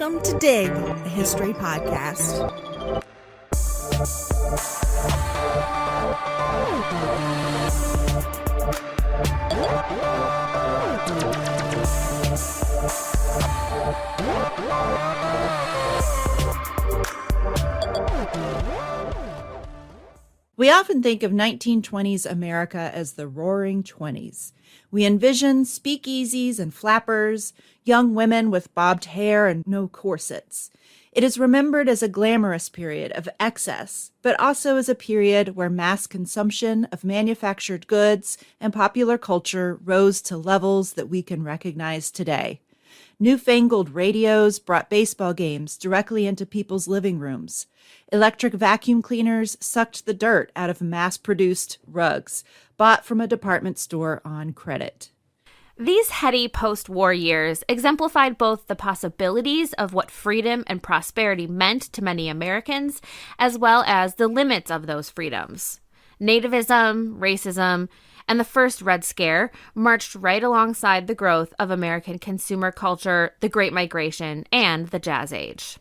Welcome to Dig, a history podcast. We often think of 1920s America as the Roaring Twenties. We envision speakeasies and flappers, young women with bobbed hair and no corsets. It is remembered as a glamorous period of excess, but also as a period where mass consumption of manufactured goods and popular culture rose to levels that we can recognize today. Newfangled radios brought baseball games directly into people's living rooms. Electric vacuum cleaners sucked the dirt out of mass-produced rugs, bought from a department store on credit. These heady post-war years exemplified both the possibilities of what freedom and prosperity meant to many Americans, as well as the limits of those freedoms. Nativism, racism, and the first Red Scare marched right alongside the growth of American consumer culture, the Great Migration, and the Jazz Age.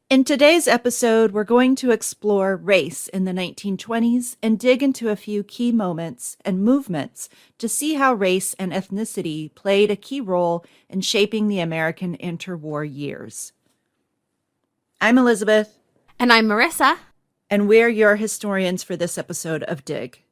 In today's episode, we're going to explore race in the 1920s and dig into a few key moments and movements to see how race and ethnicity played a key role in shaping the American interwar years. I'm Elizabeth. And I'm Marissa. And we're your historians for this episode of Dig.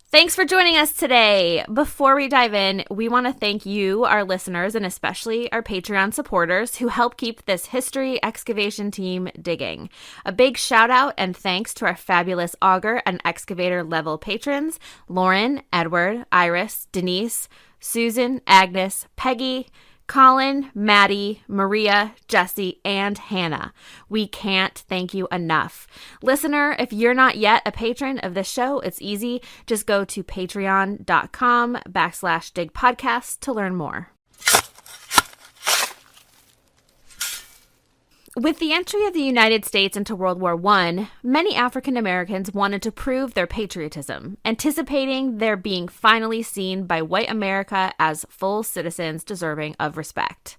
Thanks for joining us today. Before we dive in, we want to thank you, our listeners, and especially our Patreon supporters who help keep this history excavation team digging. A big shout out and thanks to our fabulous auger and excavator level patrons, Lauren, Edward, Iris, Denise, Susan, Agnes, Peggy, Colin, Maddie, Maria, Jesse, and Hannah. We can't thank you enough. Listener, if you're not yet a patron of this show, it's easy. Just go to patreon.com/digpodcast to learn more. With the entry of the United States into World War I, many African Americans wanted to prove their patriotism, anticipating their being finally seen by white America as full citizens deserving of respect.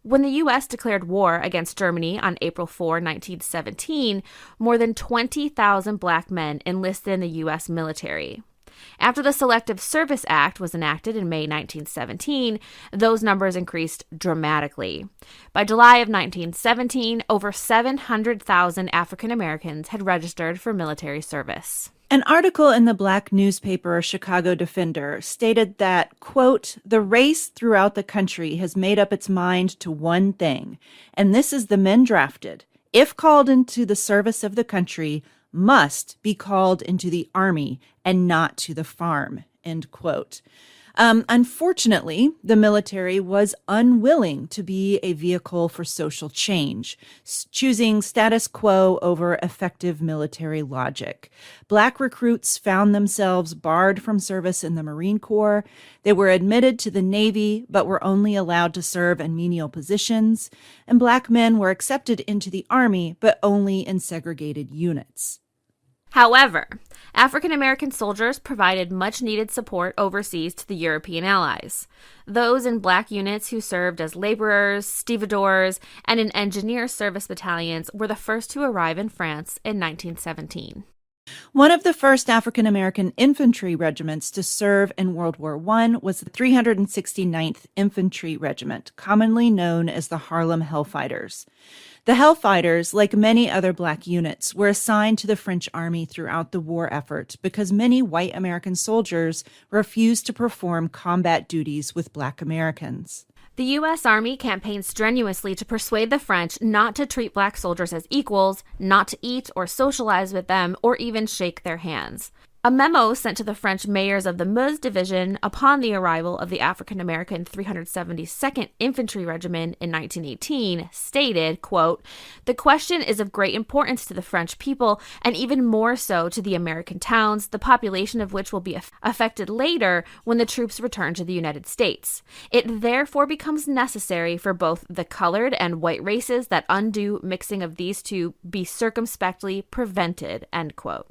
When the U.S. declared war against Germany on April 4, 1917, more than 20,000 black men enlisted in the U.S. military. After the Selective Service Act was enacted in May 1917, those numbers increased dramatically. By July of 1917, over 700,000 African Americans had registered for military service. An article in the black newspaper Chicago Defender stated that, quote, "The race throughout the country has made up its mind to one thing, and this is the men drafted, if called into the service of the country, must be called into the army and not to the farm," end quote. Unfortunately, the military was unwilling to be a vehicle for social change, choosing status quo over effective military logic. Black recruits found themselves barred from service in the Marine Corps. They were admitted to the Navy, but were only allowed to serve in menial positions. And black men were accepted into the Army, but only in segregated units. However, African American soldiers provided much-needed support overseas to the European allies. Those in black units who served as laborers, stevedores, and in engineer service battalions were the first to arrive in France in 1917. One of the first African American infantry regiments to serve in World War I was the 369th Infantry Regiment, commonly known as the Harlem Hellfighters. The Hellfighters, like many other black units, were assigned to the French army throughout the war effort because many white American soldiers refused to perform combat duties with black Americans. The U.S. Army campaigned strenuously to persuade the French not to treat black soldiers as equals, not to eat or socialize with them, or even shake their hands. A memo sent to the French mayors of the Meuse division upon the arrival of the African-American 372nd Infantry Regiment in 1918 stated, quote, "The question is of great importance to the French people and even more so to the American towns, the population of which will be affected later when the troops return to the United States. It therefore becomes necessary for both the colored and white races that undue mixing of these two be circumspectly prevented," end quote.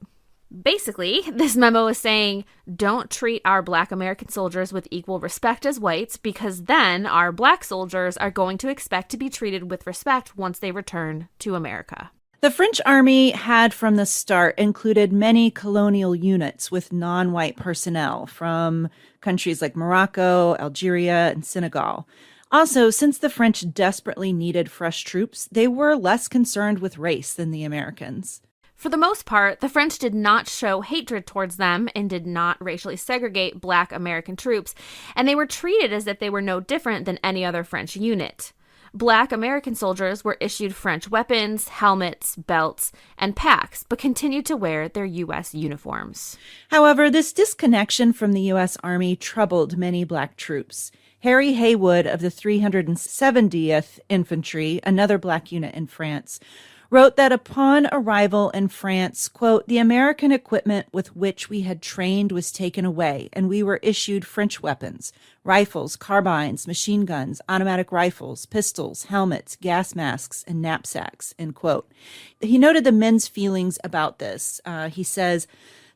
Basically, this memo is saying, don't treat our Black American soldiers with equal respect as whites, because then our Black soldiers are going to expect to be treated with respect once they return to America. The French army had from the start included many colonial units with non-white personnel from countries like Morocco, Algeria, and Senegal. Also, since the French desperately needed fresh troops, they were less concerned with race than the Americans. For the most part, the French did not show hatred towards them and did not racially segregate Black American troops, and they were treated as if they were no different than any other French unit. Black American soldiers were issued French weapons, helmets, belts, and packs, but continued to wear their U.S. uniforms. However, this disconnection from the U.S. Army troubled many Black troops. Harry Haywood of the 370th Infantry, another Black unit in France, wrote that upon arrival in France, quote, "The American equipment with which we had trained was taken away, and we were issued French weapons, rifles, carbines, machine guns, automatic rifles, pistols, helmets, gas masks, and knapsacks," end quote. He noted the men's feelings about this. He says,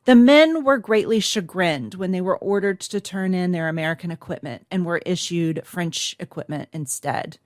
"The men were greatly chagrined when they were ordered to turn in their American equipment and were issued French equipment instead."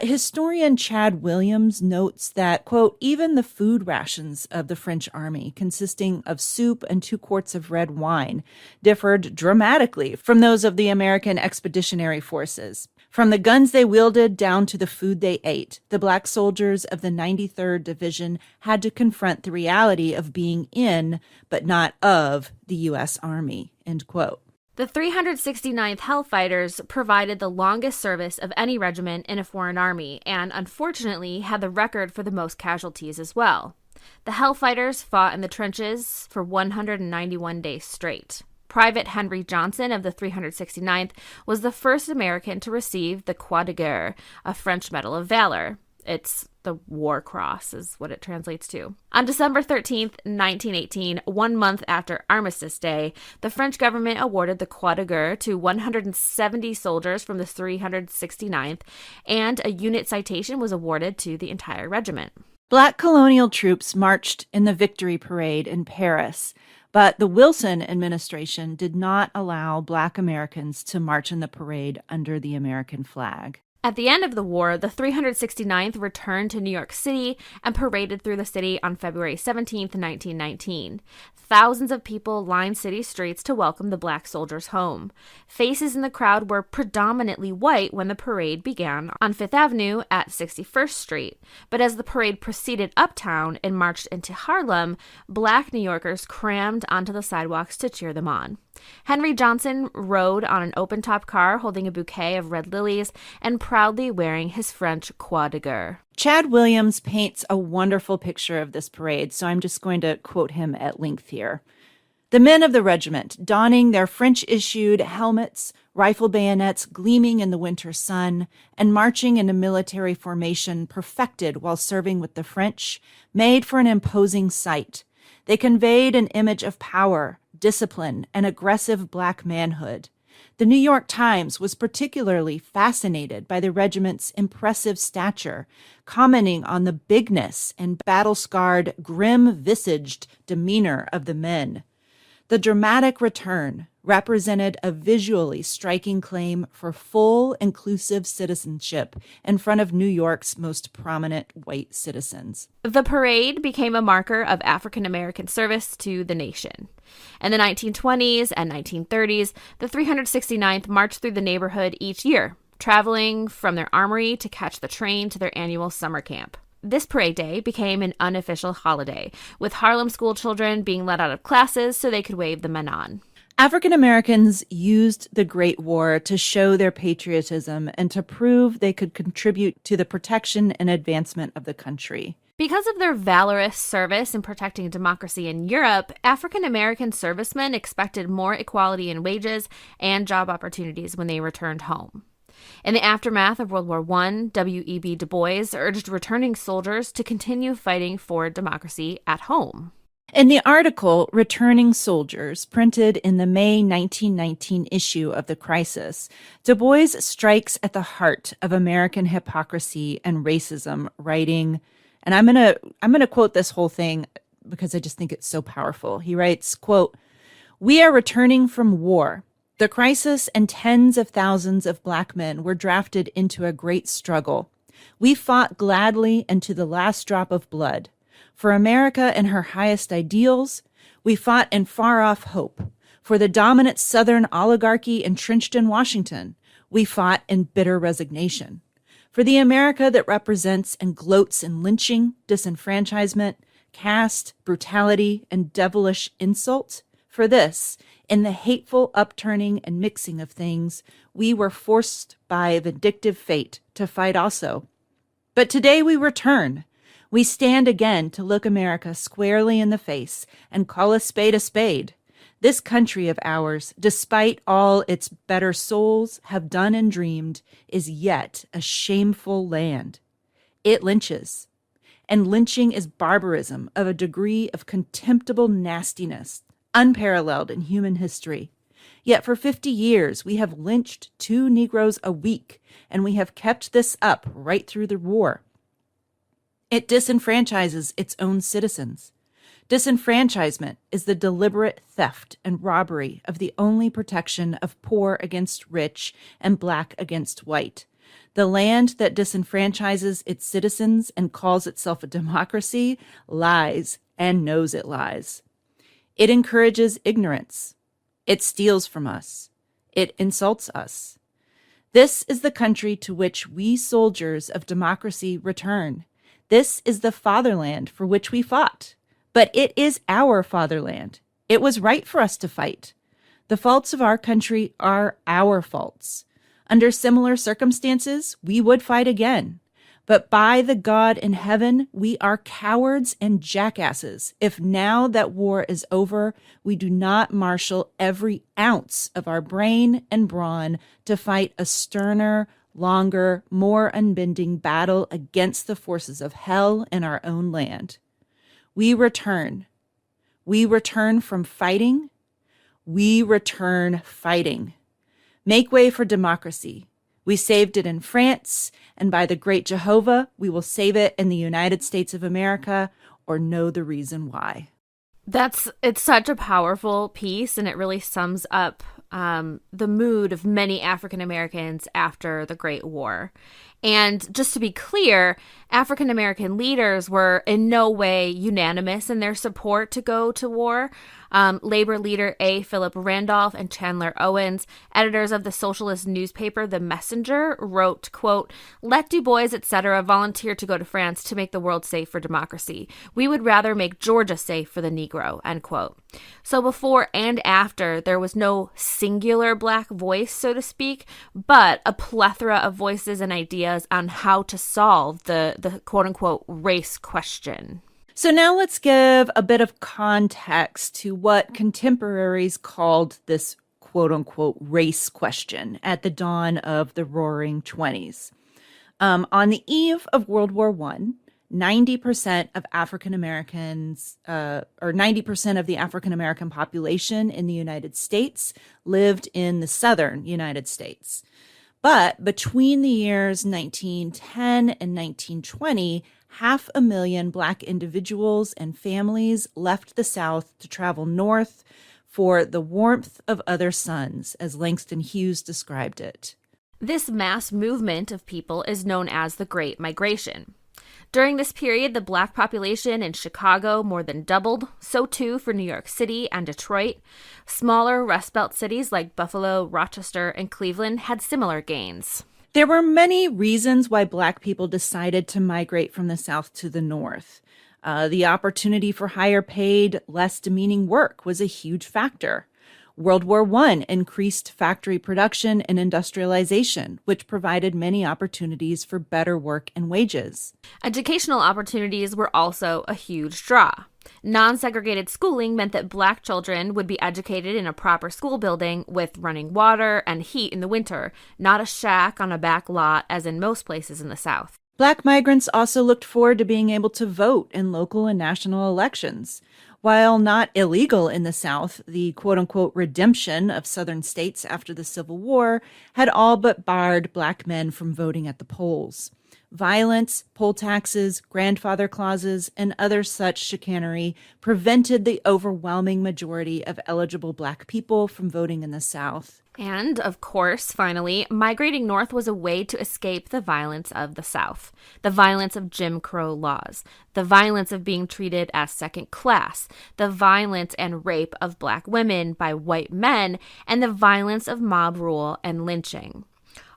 Historian Chad Williams notes that, quote, "Even the food rations of the French army, consisting of soup and 2 quarts of red wine, differed dramatically from those of the American expeditionary forces. From the guns they wielded down to the food they ate, the Black soldiers of the 93rd Division had to confront the reality of being in, but not of, the U.S. Army," end quote. The 369th Hellfighters provided the longest service of any regiment in a foreign army and, unfortunately, had the record for the most casualties as well. The Hellfighters fought in the trenches for 191 days straight. Private Henry Johnson of the 369th was the first American to receive the Croix de Guerre, a French Medal of Valor. It's the War Cross is what it translates to. On December 13th, 1918, 1 month after Armistice Day, the French government awarded the Croix de Guerre to 170 soldiers from the 369th, and a unit citation was awarded to the entire regiment. Black colonial troops marched in the Victory Parade in Paris, but the Wilson administration did not allow Black Americans to march in the parade under the American flag. At the end of the war, the 369th returned to New York City and paraded through the city on February 17, 1919. Thousands of people lined city streets to welcome the Black soldiers home. Faces in the crowd were predominantly white when the parade began on Fifth Avenue at 61st Street. But as the parade proceeded uptown and marched into Harlem, Black New Yorkers crammed onto the sidewalks to cheer them on. Henry Johnson rode on an open-top car holding a bouquet of red lilies and proudly wearing his French Croix de Guerre. Chad Williams paints a wonderful picture of this parade, so I'm just going to quote him at length here. "The men of the regiment, donning their French-issued helmets, rifle bayonets gleaming in the winter sun, and marching in a military formation perfected while serving with the French, made for an imposing sight. They conveyed an image of power, discipline, and aggressive Black manhood. The New York Times was particularly fascinated by the regiment's impressive stature, commenting on the bigness and battle-scarred, grim-visaged demeanor of the men. The dramatic return represented a visually striking claim for full, inclusive citizenship in front of New York's most prominent white citizens." The parade became a marker of African American service to the nation. In the 1920s and 1930s, the 369th marched through the neighborhood each year, traveling from their armory to catch the train to their annual summer camp. This parade day became an unofficial holiday, with Harlem school children being let out of classes so they could wave the men on. African Americans used the Great War to show their patriotism and to prove they could contribute to the protection and advancement of the country. Because of their valorous service in protecting democracy in Europe, African American servicemen expected more equality in wages and job opportunities when they returned home. In the aftermath of World War I, W.E.B. Du Bois urged returning soldiers to continue fighting for democracy at home. In the article, Returning Soldiers, printed in the May 1919 issue of The Crisis, Du Bois strikes at the heart of American hypocrisy and racism, writing, and I'm gonna quote this whole thing because I just think it's so powerful. He writes, quote, "We are returning from war. The crisis and tens of thousands of Black men were drafted into a great struggle. We fought gladly and to the last drop of blood. For America and her highest ideals, we fought in far-off hope. For the dominant Southern oligarchy entrenched in Washington, we fought in bitter resignation. For the America that represents and gloats in lynching, disenfranchisement, caste, brutality, and devilish insult, for this, in the hateful upturning and mixing of things, we were forced by vindictive fate to fight also. But today we return. We stand again to look America squarely in the face and call a spade. This country of ours, despite all its better souls have done and dreamed, is yet a shameful land. It lynches, and lynching is barbarism of a degree of contemptible nastiness, unparalleled in human history. Yet for 50 years we have lynched 2 Negroes a week, and we have kept this up right through the war. It disenfranchises its own citizens. Disenfranchisement is the deliberate theft and robbery of the only protection of poor against rich and Black against white. The land that disenfranchises its citizens and calls itself a democracy lies and knows it lies. It encourages ignorance. It steals from us. It insults us. This is the country to which we soldiers of democracy return. This is the fatherland for which we fought. But it is our fatherland. It was right for us to fight. The faults of our country are our faults. Under similar circumstances, we would fight again. But by the God in heaven, we are cowards and jackasses if now that war is over, we do not marshal every ounce of our brain and brawn to fight a sterner, longer, more unbending battle against the forces of hell in our own land. We return. We return from fighting. We return fighting. Make way for democracy. We saved it in France, and by the great Jehovah, we will save it in the United States of America, or know the reason why. It's such a powerful piece, and it really sums up the mood of many African Americans after the Great War. And just to be clear, African American leaders were in no way unanimous in their support to go to war. Labor leader A. Philip Randolph and Chandler Owens, editors of the socialist newspaper The Messenger, wrote, quote, "Let Du Bois, etc., volunteer to go to France to make the world safe for democracy. We would rather make Georgia safe for the Negro," end quote. So before and after, there was no singular Black voice, so to speak, but a plethora of voices and ideas on how to solve the quote-unquote race question. So now let's give a bit of context to what contemporaries called this quote-unquote race question at the dawn of the Roaring Twenties. On the eve of World War I, 90% of African Americans, or 90% of the African American population in the United States lived in the southern United States. But between the years 1910 and 1920, 500,000 Black individuals and families left the South to travel north for the warmth of other suns, as Langston Hughes described it. This mass movement of people is known as the Great Migration. During this period, the Black population in Chicago more than doubled, so too for New York City and Detroit. Smaller Rust Belt cities like Buffalo, Rochester, and Cleveland had similar gains. There were many reasons why Black people decided to migrate from the South to the North. The opportunity for higher paid, less demeaning work was a huge factor. World War I increased factory production and industrialization, which provided many opportunities for better work and wages. Educational opportunities were also a huge draw. Non-segregated schooling meant that Black children would be educated in a proper school building with running water and heat in the winter, not a shack on a back lot as in most places in the South. Black migrants also looked forward to being able to vote in local and national elections. While not illegal in the South, the quote-unquote redemption of Southern states after the Civil War had all but barred Black men from voting at the polls. Violence, poll taxes, grandfather clauses, and other such chicanery prevented the overwhelming majority of eligible Black people from voting in the South. And, of course, finally, migrating north was a way to escape the violence of the South, the violence of Jim Crow laws, the violence of being treated as second class, the violence and rape of Black women by white men, and the violence of mob rule and lynching.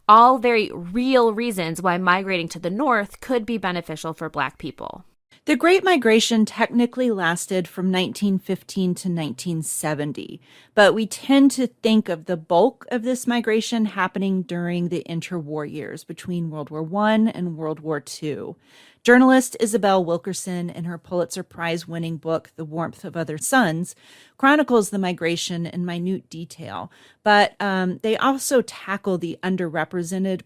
All very real reasons why migrating to the north could be beneficial for Black people. The Great Migration technically lasted from 1915 to 1970, but we tend to think of the bulk of this migration happening during the interwar years between World War I and World War II. Journalist Isabel Wilkerson, in her Pulitzer Prize-winning book, The Warmth of Other Suns, chronicles the migration in minute detail, but they also tackle the underrepresented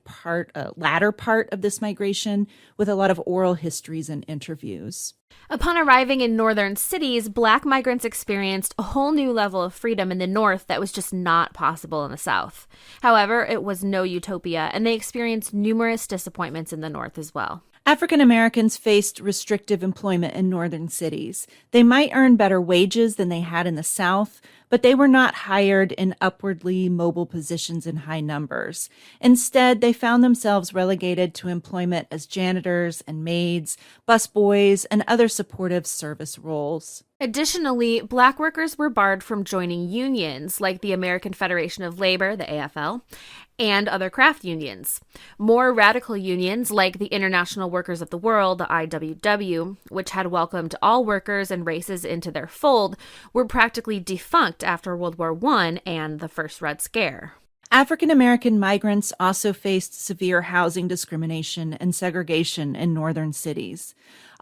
latter part of this migration with a lot of oral histories and interviews. Upon arriving in northern cities, Black migrants experienced a whole new level of freedom in the North that was just not possible in the South. However, it was no utopia, and they experienced numerous disappointments in the North as well. African Americans faced restrictive employment in northern cities. They might earn better wages than they had in the South, but they were not hired in upwardly mobile positions in high numbers. Instead, they found themselves relegated to employment as janitors and maids, busboys, and other supportive service roles. Additionally, Black workers were barred from joining unions like the American Federation of Labor, the AFL, and other craft unions. More radical unions like the International Workers of the World, the IWW, which had welcomed all workers and races into their fold, were practically defunct after World War I and the First Red Scare. African American migrants also faced severe housing discrimination and segregation in northern cities.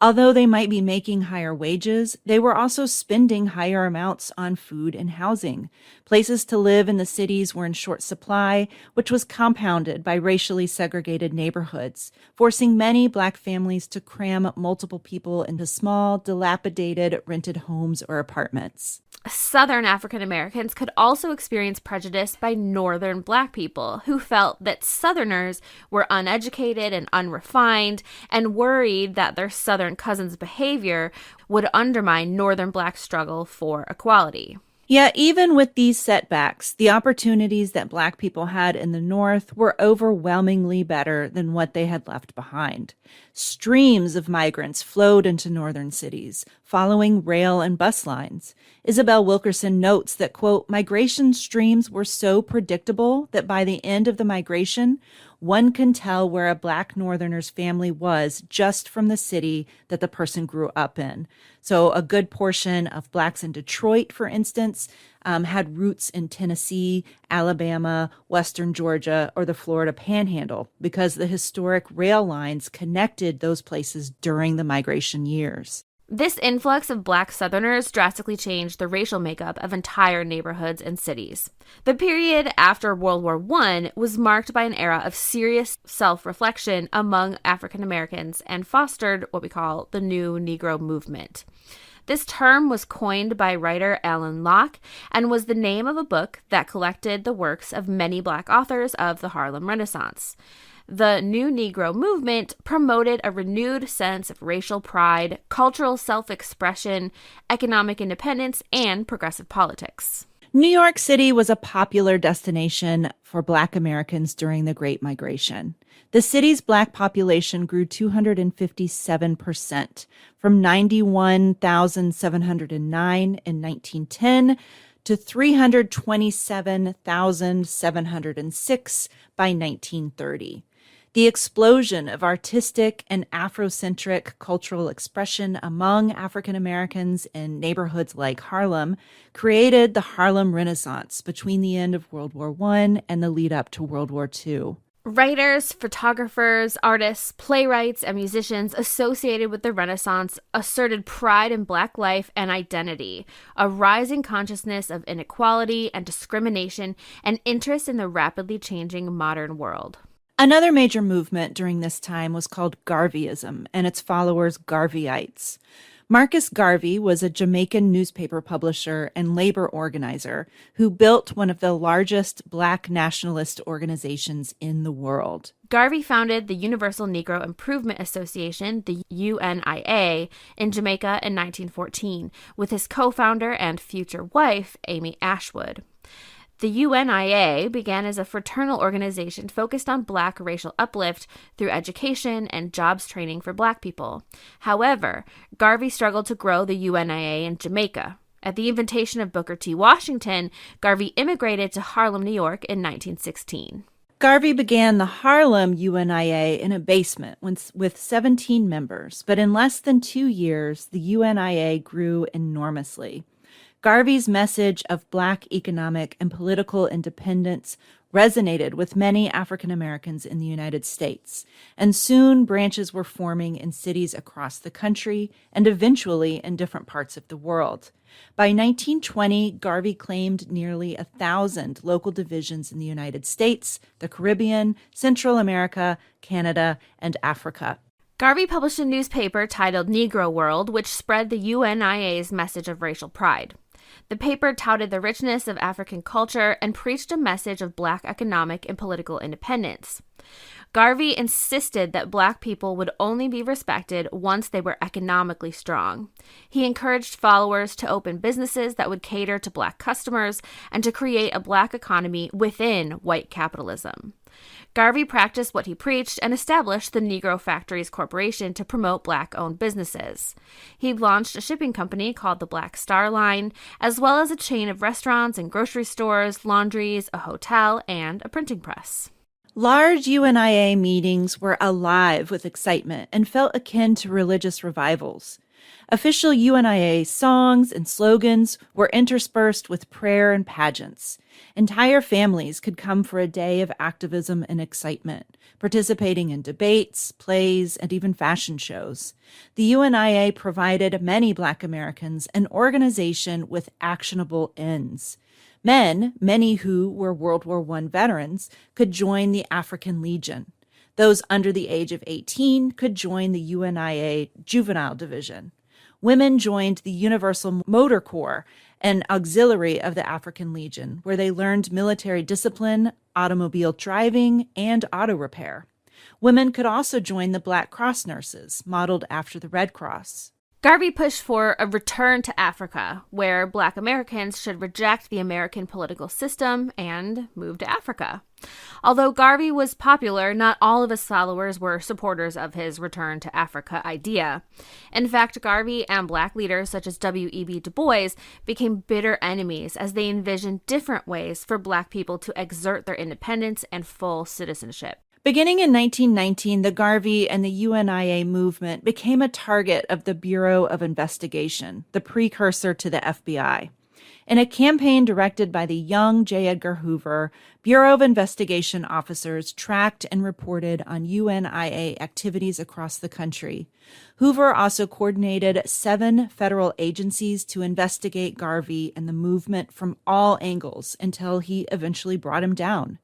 Although they might be making higher wages, they were also spending higher amounts on food and housing. Places to live in the cities were in short supply, which was compounded by racially segregated neighborhoods, forcing many Black families to cram multiple people into small, dilapidated, rented homes or apartments. Southern African Americans could also experience prejudice by Northern Black people who felt that Southerners were uneducated and unrefined and worried that their Southern cousins' behavior would undermine Northern Black struggle for equality. Yet even with these setbacks, the opportunities that Black people had in the North were overwhelmingly better than what they had left behind. Streams of migrants flowed into northern cities, following rail and bus lines. Isabel Wilkerson notes that, quote, migration streams were so predictable that by the end of the migration, one can tell where a Black Northerner's family was just from the city that the person grew up in. So a good portion of Blacks in Detroit, for instance, had roots in Tennessee, Alabama, Western Georgia, or the Florida Panhandle because the historic rail lines connected those places during the migration years. This influx of Black Southerners drastically changed the racial makeup of entire neighborhoods and cities. The period after World War I was marked by an era of serious self-reflection among African Americans and fostered what we call the New Negro Movement. This term was coined by writer Alan Locke and was the name of a book that collected the works of many Black authors of the Harlem Renaissance. The New Negro Movement promoted a renewed sense of racial pride, cultural self-expression, economic independence, and progressive politics. New York City was a popular destination for Black Americans during the Great Migration. The city's Black population grew 257% from 91,709 in 1910 to 327,706 by 1930. The explosion of artistic and Afrocentric cultural expression among African Americans in neighborhoods like Harlem created the Harlem Renaissance between the end of World War I and the lead up to World War II. Writers, photographers, artists, playwrights, and musicians associated with the Renaissance asserted pride in Black life and identity, a rising consciousness of inequality and discrimination, and interest in the rapidly changing modern world. Another major movement during this time was called Garveyism and its followers Garveyites. Marcus Garvey was a Jamaican newspaper publisher and labor organizer who built one of the largest Black nationalist organizations in the world. Garvey founded the Universal Negro Improvement Association, the UNIA, in Jamaica in 1914 with his co-founder and future wife, Amy Ashwood. The UNIA began as a fraternal organization focused on Black racial uplift through education and jobs training for Black people. However, Garvey struggled to grow the UNIA in Jamaica. At the invitation of Booker T. Washington, Garvey immigrated to Harlem, New York in 1916. Garvey began the Harlem UNIA in a basement with 17 members, but in less than 2 years, the UNIA grew enormously. Garvey's message of Black economic and political independence resonated with many African Americans in the United States, and soon branches were forming in cities across the country and eventually in different parts of the world. By 1920, Garvey claimed nearly 1,000 local divisions in the United States, the Caribbean, Central America, Canada, and Africa. Garvey published a newspaper titled Negro World, which spread the UNIA's message of racial pride. The paper touted the richness of African culture and preached a message of Black economic and political independence. Garvey insisted that Black people would only be respected once they were economically strong. He encouraged followers to open businesses that would cater to Black customers and to create a Black economy within white capitalism. Garvey practiced what he preached and established the Negro Factories Corporation to promote Black-owned businesses. He launched a shipping company called the Black Star Line, as well as a chain of restaurants and grocery stores, laundries, a hotel, and a printing press. Large UNIA meetings were alive with excitement and felt akin to religious revivals. Official UNIA songs and slogans were interspersed with prayer and pageants. Entire families could come for a day of activism and excitement, participating in debates, plays, and even fashion shows. The UNIA provided many Black Americans an organization with actionable ends. Men, many who were World War I veterans, could join the African Legion. Those under the age of 18 could join the UNIA Juvenile Division. Women joined the Universal Motor Corps, an auxiliary of the African Legion, where they learned military discipline, automobile driving, and auto repair. Women could also join the Black Cross nurses, modeled after the Red Cross. Garvey pushed for a return to Africa, where Black Americans should reject the American political system and move to Africa. Although Garvey was popular, not all of his followers were supporters of his return to Africa idea. In fact, Garvey and Black leaders such as W.E.B. Du Bois became bitter enemies as they envisioned different ways for Black people to exert their independence and full citizenship. Beginning in 1919, the Garvey and the UNIA movement became a target of the Bureau of Investigation, the precursor to the FBI. In a campaign directed by the young J. Edgar Hoover, Bureau of Investigation officers tracked and reported on UNIA activities across the country. Hoover also coordinated 7 federal agencies to investigate Garvey and the movement from all angles until he eventually brought him down.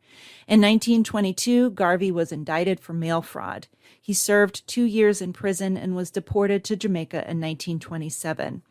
In 1922, Garvey was indicted for mail fraud. He served 2 years in prison and was deported to Jamaica in 1927.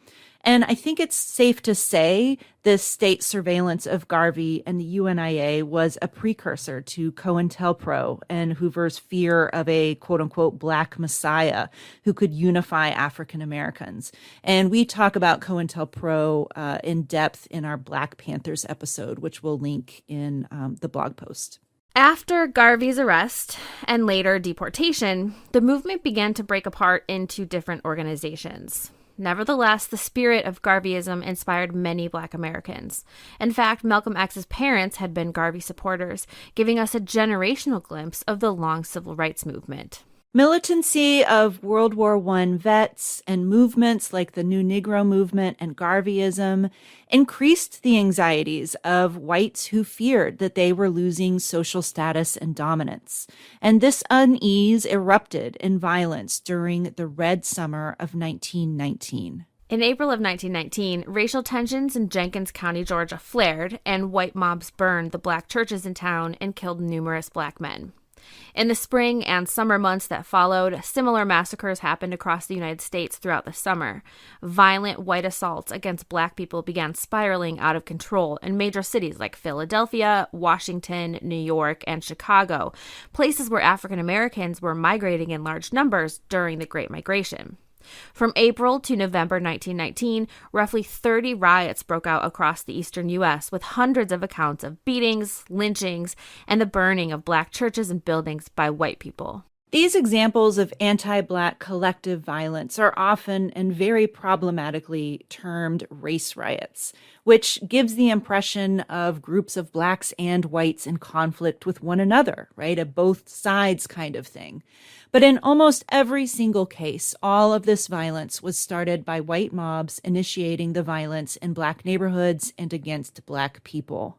And I think it's safe to say this state surveillance of Garvey and the UNIA was a precursor to COINTELPRO and Hoover's fear of a quote-unquote Black Messiah who could unify African Americans. And we talk about COINTELPRO in depth in our Black Panthers episode, which we'll link in the blog post. After Garvey's arrest and later deportation, the movement began to break apart into different organizations. Nevertheless, the spirit of Garveyism inspired many Black Americans. In fact, Malcolm X's parents had been Garvey supporters, giving us a generational glimpse of the long civil rights movement. Militancy of World War I vets and movements like the New Negro Movement and Garveyism increased the anxieties of whites who feared that they were losing social status and dominance. And this unease erupted in violence during the Red Summer of 1919. In April of 1919, racial tensions in Jenkins County, Georgia flared, and white mobs burned the Black churches in town and killed numerous Black men. In the spring and summer months that followed, similar massacres happened across the United States throughout the summer. Violent white assaults against Black people began spiraling out of control in major cities like Philadelphia, Washington, New York, and Chicago, places where African Americans were migrating in large numbers during the Great Migration. From April to November 1919, roughly 30 riots broke out across the eastern U.S., with hundreds of accounts of beatings, lynchings, and the burning of Black churches and buildings by white people. These examples of anti-Black collective violence are often and very problematically termed race riots, which gives the impression of groups of Blacks and whites in conflict with one another, right? A both sides kind of thing. But in almost every single case, all of this violence was started by white mobs initiating the violence in Black neighborhoods and against Black people.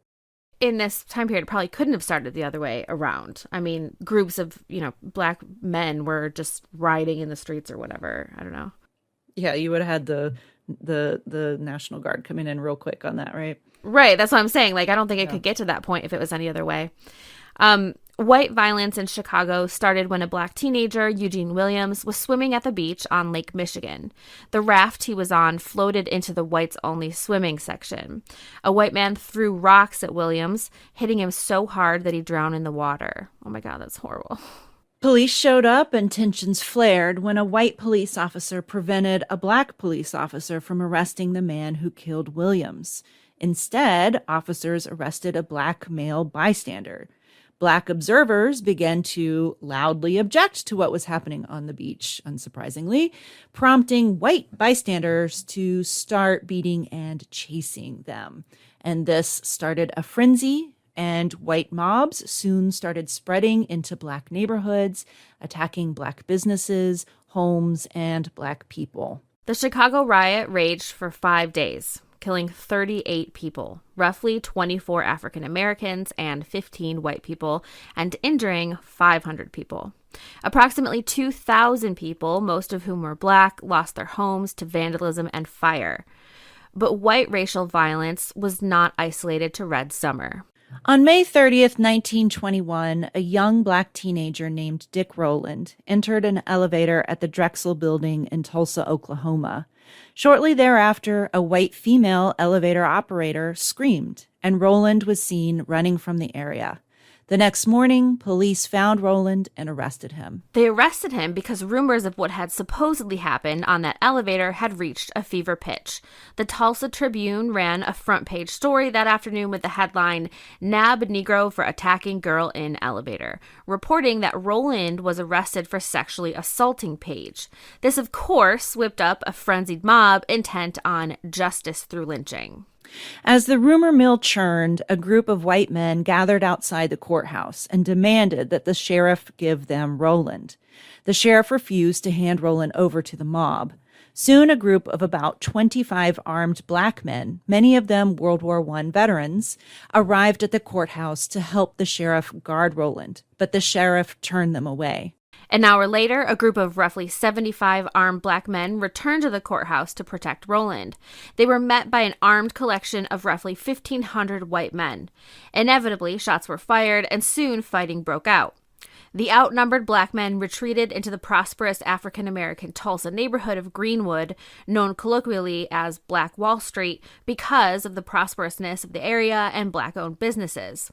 In this time period, it probably couldn't have started the other way around. I mean, groups of, Black men were just rioting in the streets or whatever. I don't know. Yeah, you would have had the National Guard coming in real quick on that, right? Right. That's what I'm saying. Like, I don't think it could get to that point if it was any other way. White violence in Chicago started when a Black teenager, Eugene Williams, was swimming at the beach on Lake Michigan. The raft he was on floated into the whites-only swimming section. A white man threw rocks at Williams, hitting him so hard that he drowned in the water. Oh my God, that's horrible. Police showed up and tensions flared when a white police officer prevented a Black police officer from arresting the man who killed Williams. Instead, officers arrested a Black male bystander. Black observers began to loudly object to what was happening on the beach, unsurprisingly, prompting white bystanders to start beating and chasing them. And this started a frenzy, and white mobs soon started spreading into Black neighborhoods, attacking Black businesses, homes, and Black people. The Chicago riot raged for 5 days, killing 38 people, roughly 24 African Americans and 15 white people, and injuring 500 people. Approximately 2,000 people, most of whom were Black, lost their homes to vandalism and fire. But white racial violence was not isolated to Red Summer. On May 30th, 1921, a young Black teenager named Dick Rowland entered an elevator at the Drexel Building in Tulsa, Oklahoma. Shortly thereafter, a white female elevator operator screamed, and Rowland was seen running from the area. The next morning, police found Rowland and arrested him. They arrested him because rumors of what had supposedly happened on that elevator had reached a fever pitch. The Tulsa Tribune ran a front-page story that afternoon with the headline, "Nab Negro for Attacking Girl in Elevator," reporting that Rowland was arrested for sexually assaulting Page. This, of course, whipped up a frenzied mob intent on justice through lynching. As the rumor mill churned, a group of white men gathered outside the courthouse and demanded that the sheriff give them Rowland. The sheriff refused to hand Rowland over to the mob. Soon a group of about 25 armed Black men, many of them World War I veterans, arrived at the courthouse to help the sheriff guard Rowland, but the sheriff turned them away. An hour later, a group of roughly 75 armed Black men returned to the courthouse to protect Rowland. They were met by an armed collection of roughly 1,500 white men. Inevitably, shots were fired, and soon fighting broke out. The outnumbered Black men retreated into the prosperous African-American Tulsa neighborhood of Greenwood, known colloquially as Black Wall Street, because of the prosperousness of the area and Black-owned businesses.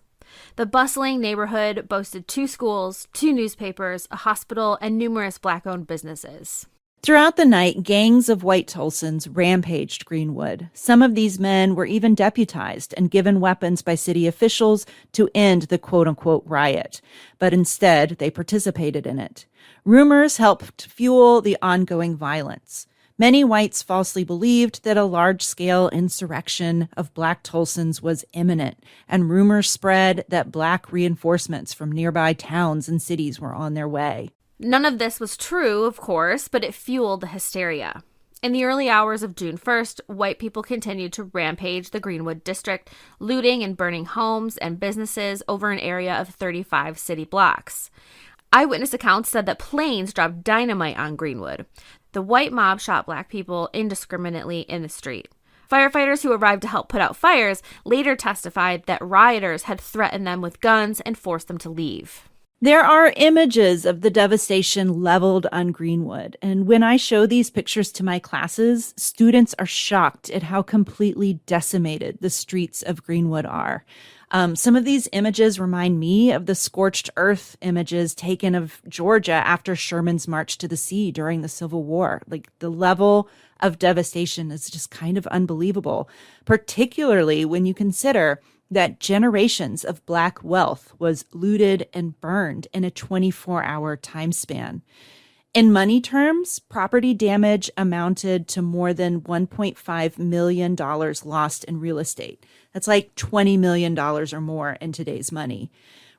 The bustling neighborhood boasted 2 schools, 2 newspapers, a hospital, and numerous Black-owned businesses. Throughout the night, gangs of white Tulsans rampaged Greenwood. Some of these men were even deputized and given weapons by city officials to end the quote-unquote riot, but instead they participated in it. Rumors helped fuel the ongoing violence. Many whites falsely believed that a large-scale insurrection of Black Tulsans was imminent, and rumors spread that Black reinforcements from nearby towns and cities were on their way. None of this was true, of course, but it fueled the hysteria. In the early hours of June 1st, white people continued to rampage the Greenwood district, looting and burning homes and businesses over an area of 35 city blocks. Eyewitness accounts said that planes dropped dynamite on Greenwood. The white mob shot Black people indiscriminately in the street. Firefighters who arrived to help put out fires later testified that rioters had threatened them with guns and forced them to leave. There are images of the devastation leveled on Greenwood, and when I show these pictures to my classes, students are shocked at how completely decimated the streets of Greenwood are. Some of these images remind me of the scorched earth images taken of Georgia after Sherman's march to the sea during the Civil War. Like, the level of devastation is just kind of unbelievable, particularly when you consider that generations of Black wealth was looted and burned in a 24-hour time span. In money terms, property damage amounted to more than $1.5 million lost in real estate. That's like $20 million or more in today's money.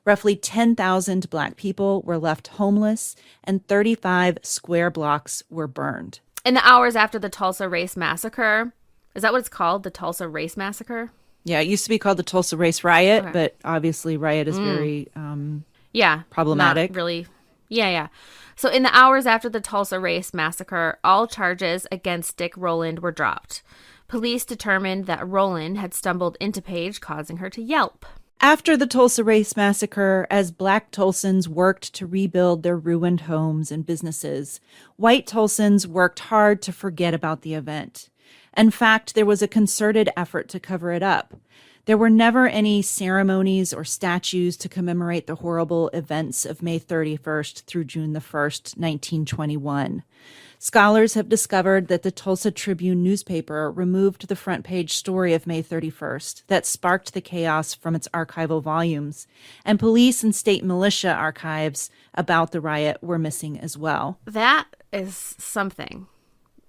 Roughly 10,000 Black people were left homeless, and 35 square blocks were burned. In the hours after the Tulsa Race Massacre, is that what it's called? The Tulsa Race Massacre? Yeah, it used to be called the Tulsa Race Riot, but obviously riot is very problematic. Not really. Yeah. So in the hours after the Tulsa Race Massacre, all charges against Dick Rowland were dropped. Police determined that Rowland had stumbled into Paige, causing her to yelp. After the Tulsa Race Massacre, as Black Tulsans worked to rebuild their ruined homes and businesses, white Tulsans worked hard to forget about the event. In fact, there was a concerted effort to cover it up. There were never any ceremonies or statues to commemorate the horrible events of May 31st through June the 1st, 1921. Scholars have discovered that the Tulsa Tribune newspaper removed the front page story of May 31st that sparked the chaos from its archival volumes, and police and state militia archives about the riot were missing as well. That is something.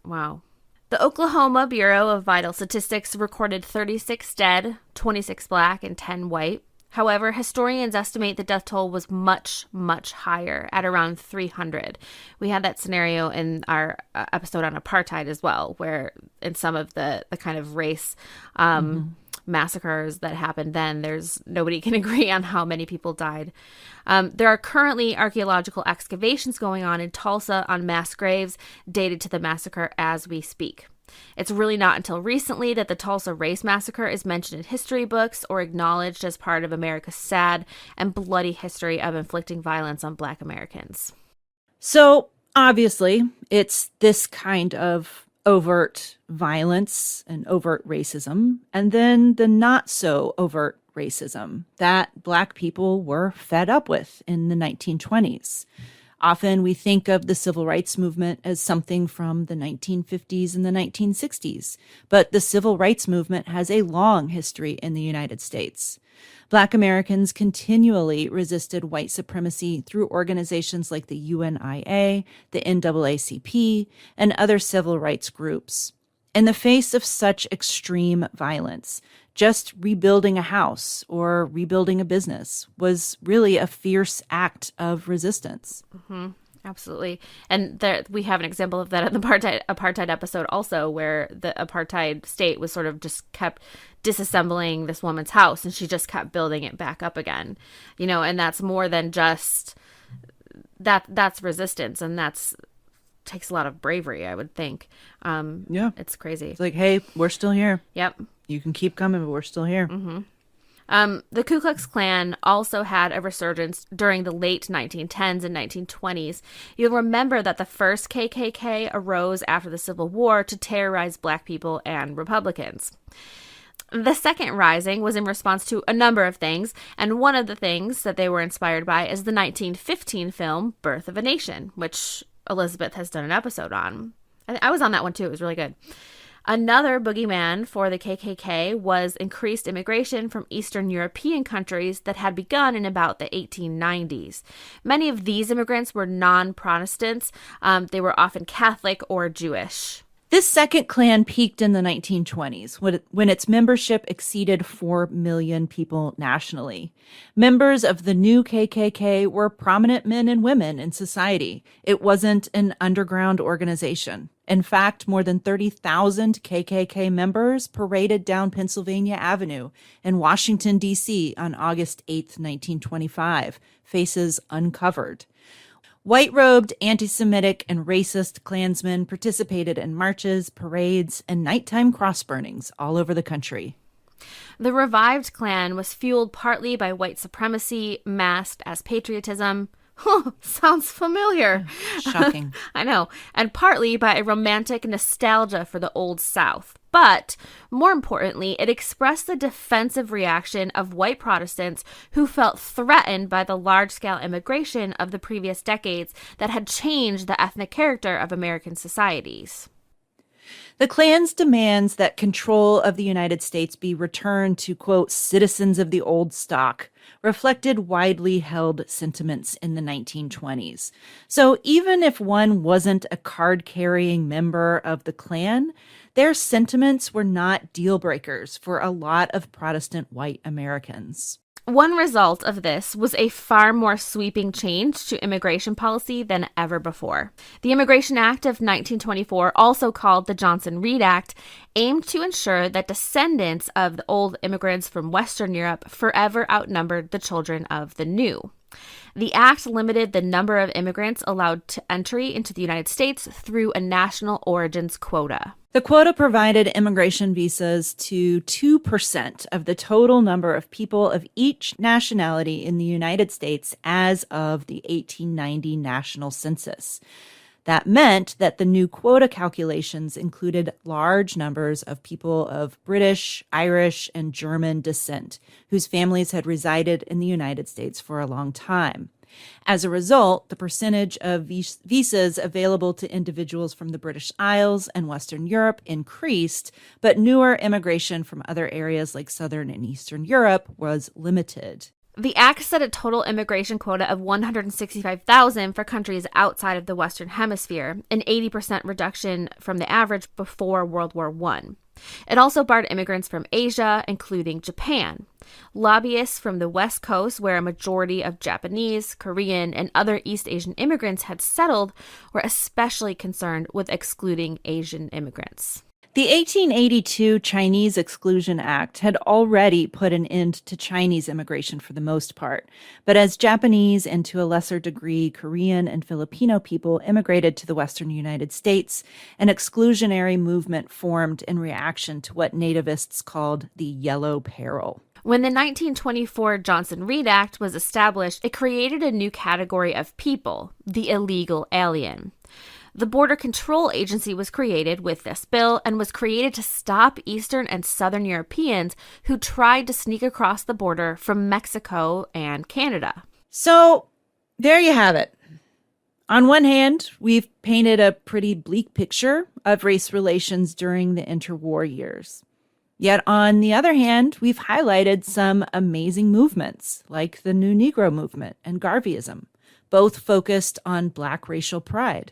Wow. The Oklahoma Bureau of Vital Statistics recorded 36 dead, 26 Black, and 10 white. However, historians estimate the death toll was much, much higher, at around 300. We had that scenario in our episode on apartheid as well, where in some of the kind of race massacres that happened then, nobody can agree on how many people died. There are currently archaeological excavations going on in Tulsa on mass graves dated to the massacre as we speak. It's really not until recently that the Tulsa Race Massacre is mentioned in history books or acknowledged as part of America's sad and bloody history of inflicting violence on Black Americans. So, obviously, it's this kind of overt violence and overt racism, and then the not so overt racism that Black people were fed up with in the 1920s. Often we think of the civil rights movement as something from the 1950s and the 1960s, but the civil rights movement has a long history in the United States. Black Americans continually resisted white supremacy through organizations like the UNIA, the NAACP, and other civil rights groups. In the face of such extreme violence, just rebuilding a house or rebuilding a business was really a fierce act of resistance. Mm-hmm. Absolutely. And we have an example of that in the apartheid episode also, where the apartheid state was sort of just kept disassembling this woman's house and she just kept building it back up again. And that's more than just that's resistance, and takes a lot of bravery, I would think. Yeah. It's crazy. It's like, hey, we're still here. Yep. You can keep coming, but we're still here. Mm-hmm. The Ku Klux Klan also had a resurgence during the late 1910s and 1920s. You'll remember that the first KKK arose after the Civil War to terrorize Black people and Republicans. The second rising was in response to a number of things, and one of the things that they were inspired by is the 1915 film Birth of a Nation, which Elizabeth has done an episode on. I was on that one too. It was really good. Another boogeyman for the KKK was increased immigration from Eastern European countries that had begun in about the 1890s. Many of these immigrants were non-Protestants. They were often Catholic or Jewish. This second Klan peaked in the 1920s when its membership exceeded 4 million people nationally. Members of the new KKK were prominent men and women in society. It wasn't an underground organization. In fact, more than 30,000 KKK members paraded down Pennsylvania Avenue in Washington, D.C. on August 8, 1925, faces uncovered. White-robed, anti-Semitic, and racist Klansmen participated in marches, parades, and nighttime cross-burnings all over the country. The revived Klan was fueled partly by white supremacy, masked as patriotism. Sounds familiar. Shocking. I know. And partly by a romantic nostalgia for the Old South. But more importantly, it expressed the defensive reaction of white Protestants who felt threatened by the large-scale immigration of the previous decades that had changed the ethnic character of American societies. The Klan's demands that control of the United States be returned to, quote, citizens of the old stock reflected widely held sentiments in the 1920s. So even if one wasn't a card-carrying member of the Klan, their sentiments were not deal breakers for a lot of Protestant white Americans. One result of this was a far more sweeping change to immigration policy than ever before. The Immigration Act of 1924, also called the Johnson-Reed Act, aimed to ensure that descendants of the old immigrants from Western Europe forever outnumbered the children of the new. The act limited the number of immigrants allowed to entry into the United States through a national origins quota. The quota provided immigration visas to 2% of the total number of people of each nationality in the United States as of the 1890 national census. That meant that the new quota calculations included large numbers of people of British, Irish, and German descent whose families had resided in the United States for a long time. As a result, the percentage of visas available to individuals from the British Isles and Western Europe increased, but newer immigration from other areas like Southern and Eastern Europe was limited. The act set a total immigration quota of 165,000 for countries outside of the Western Hemisphere, an 80% reduction from the average before World War I. It also barred immigrants from Asia, including Japan. Lobbyists from the West Coast, where a majority of Japanese, Korean, and other East Asian immigrants had settled, were especially concerned with excluding Asian immigrants. The 1882 Chinese Exclusion Act had already put an end to Chinese immigration for the most part, but as Japanese and to a lesser degree Korean and Filipino people immigrated to the Western United States, an exclusionary movement formed in reaction to what nativists called the Yellow Peril. When the 1924 Johnson-Reed Act was established, it created a new category of people, the illegal alien. The Border Control Agency was created with this bill and was created to stop Eastern and Southern Europeans who tried to sneak across the border from Mexico and Canada. So there you have it. On one hand, we've painted a pretty bleak picture of race relations during the interwar years. Yet on the other hand, we've highlighted some amazing movements like the New Negro movement and Garveyism, both focused on Black racial pride.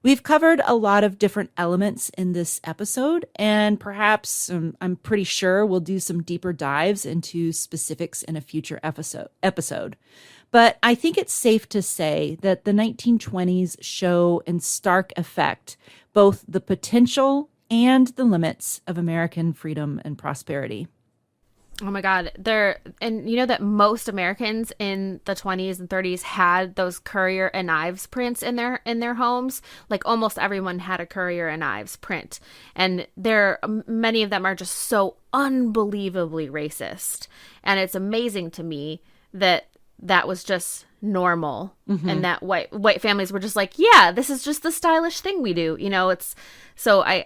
We've covered a lot of different elements in this episode, and perhaps, I'm pretty sure we'll do some deeper dives into specifics in a future episode. But I think it's safe to say that the 1920s show in stark effect both the potential and the limits of American freedom and prosperity. Oh my God. And you know that most Americans in the 20s and 30s had those Currier and Ives prints in their homes. Like almost everyone had a Currier and Ives print. And many of them are just so unbelievably racist. And it's amazing to me that was just normal, and that white families were just like, yeah, this is just the stylish thing we do. It's so I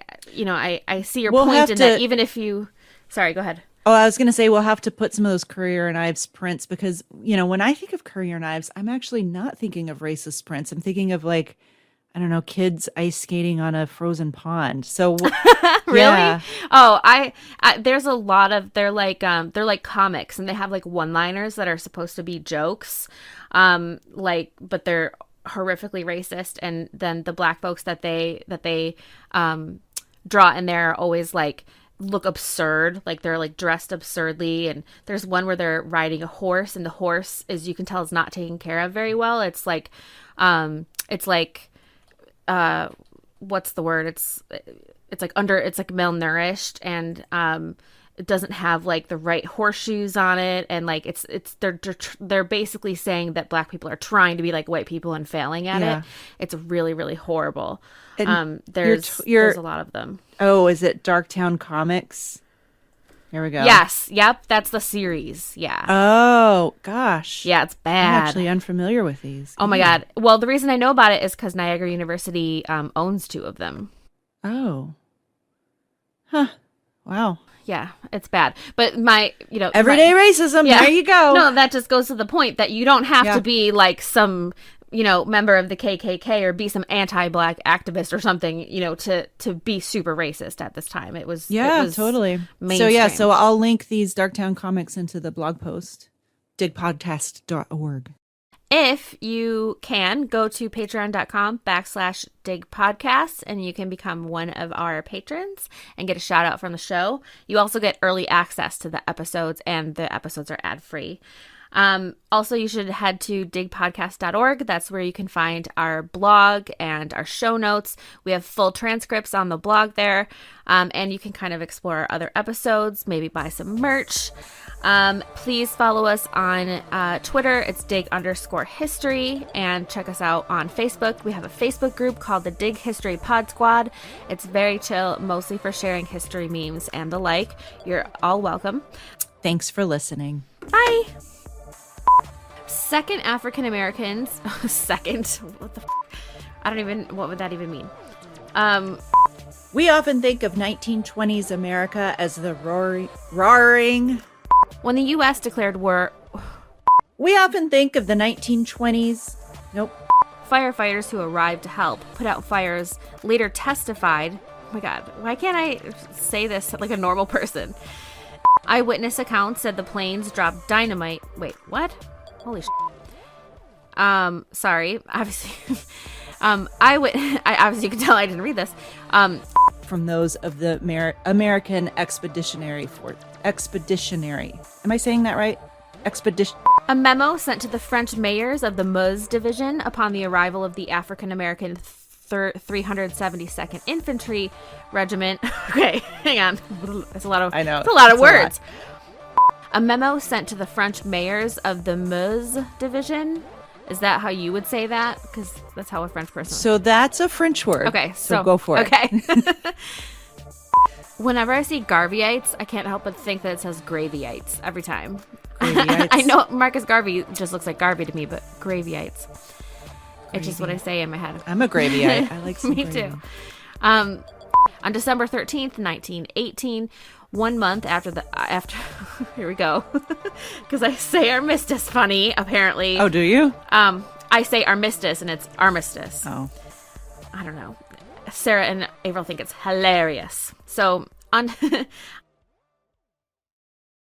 see your point in that even if you, sorry, go ahead. Oh, I was going to say we'll have to put some of those Currier and Ives prints because, when I think of Currier and Ives, I'm actually not thinking of racist prints. I'm thinking of like, I don't know, kids ice skating on a frozen pond. So really? Yeah. Oh, I there's a lot of they're like comics and they have like one-liners that are supposed to be jokes. But they're horrifically racist, and then the black folks that they draw in there are always like look absurd, like they're like dressed absurdly. And there's one where they're riding a horse, and the horse, as you can tell, is not taken care of very well. It's like what's the word? It's like malnourished, and it doesn't have like the right horseshoes on it, and like they're basically saying that black people are trying to be like white people and failing at it. It's really, really horrible. And there's a lot of them. Oh, is it Darktown Comics? Here we go. Yes. Yep. That's the series. Yeah. Oh, gosh. Yeah, it's bad. I'm actually unfamiliar with these. Oh, my God. Well, the reason I know about it is because Niagara University owns 2 of them. Oh. Huh. Wow. Yeah, it's bad. But everyday racism. Yeah. There you go. No, that just goes to the point that you don't have to be like some, member of the KKK or be some anti-black activist or something, to be super racist at this time. It was totally. mainstream. So I'll link these Darktown comics into the blog post, digpodcast.org. If you can, go to patreon.com/digpodcasts, and you can become one of our patrons and get a shout out from the show. You also get early access to the episodes, and the episodes are ad-free. Also, you should head to digpodcast.org. That's where you can find our blog and our show notes. We have full transcripts on the blog there, and you can kind of explore our other episodes, maybe buy some merch. Please follow us on Twitter. It's dig_history, and check us out on Facebook. We have a Facebook group called the Dig History Pod Squad. It's very chill, mostly for sharing history memes and the like. You're all welcome. Thanks for listening. Bye. Second African Americans. Second. What the what would that even mean? We often think of 1920s America as the roaring. When the U.S. declared war. We often think of the 1920s. Nope. Firefighters who arrived to help put out fires later testified. Oh my God, why can't I say this like a normal person? Eyewitness accounts said the planes dropped dynamite. Wait, what? Holy shit. Sorry. Obviously, obviously you can tell I didn't read this. From those of the American Expeditionary Force. Expeditionary. Am I saying that right? Expedition. A memo sent to the French mayors of the Meuse division upon the arrival of the African American 372nd Infantry Regiment. Okay, hang on. It's a lot of. I know. It's a lot of words. A memo sent to the French mayors of the Meuse division. Is that how you would say that? Because that's how a French person. So that's a French word. Okay, so go for it. Okay. Whenever I see Garveyites, I can't help but think that it says Gravyites every time. Gravyites. I know Marcus Garvey just looks like Garvey to me, but Gravyites. It's just what I say in my head. I'm a Gravyite. I like some Me gravy. too. On December 13th, 1918, 1 month after here we go, because I say armistice funny, apparently. Oh, do you? I say armistice, and it's armistice. Oh. I don't know. Sarah and April think it's hilarious. So on